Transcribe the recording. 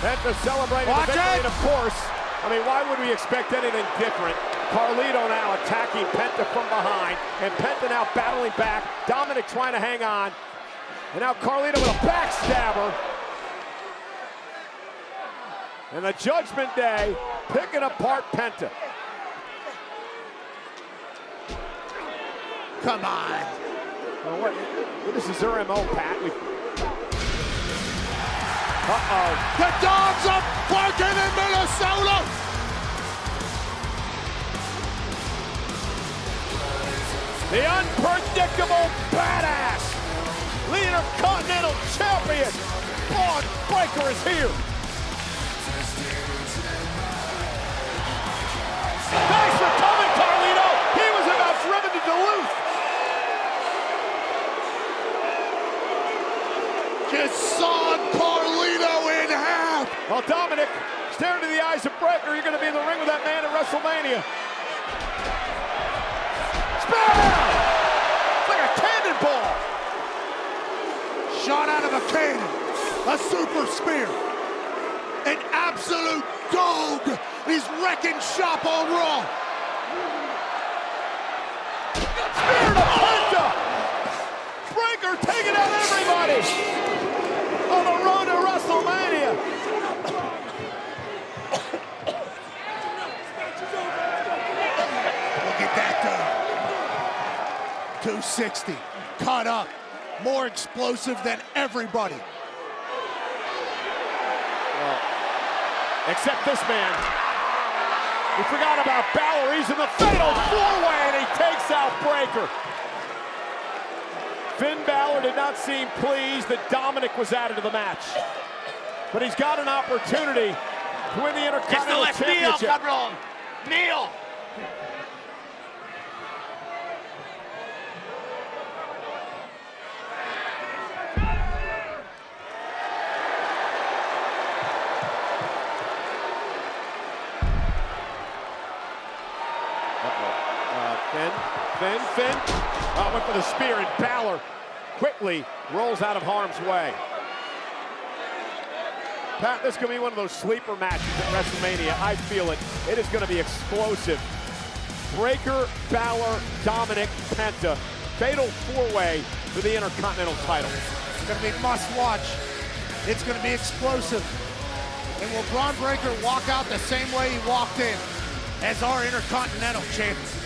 Penta celebrating the victory, and of course, I mean, why would we expect anything different? Carlito now attacking Penta from behind, and Penta now battling back. Dominik trying to hang on, and now Carlito with a backstabber. And the Judgment Day picking apart Penta. Come on. Well, what this is RMO, Pat. The dogs are barking in Minnesota. The unpredictable badass, leader continental champion, Bron Breakker is here. Thanks for coming, Carlito. He was about driven to Duluth. Just sawed Carlito in half. Well, Dominik, staring to the eyes of Breakker, you're going to be in the ring with that man at WrestleMania. Spam! It's like a cannonball. Shot out of a cannon. A super spear. An absolute dog. He's wrecking shop on Raw. Spear to Penta. Breakker taking out everybody. On the road to WrestleMania. Look at that though. 260. Cut up. More explosive than everybody. Well, except this man. We forgot about Bálor. He's in the fatal four-way and he takes out Breakker. Finn Bálor did not seem pleased that Dominik was added to the match. But he's got an opportunity to win the Intercontinental Championship. Kneel, cabrón. Kneel. Finn. Went for the spear, and Bálor quickly rolls out of harm's way. Pat, this is going to be one of those sleeper matches at WrestleMania. I feel it. It is going to be explosive. Breakker, Bálor, Dominik, Penta. Fatal four-way for the Intercontinental title. It's going to be must-watch. It's going to be explosive. And will Bron Breakker walk out the same way he walked in as our Intercontinental champion?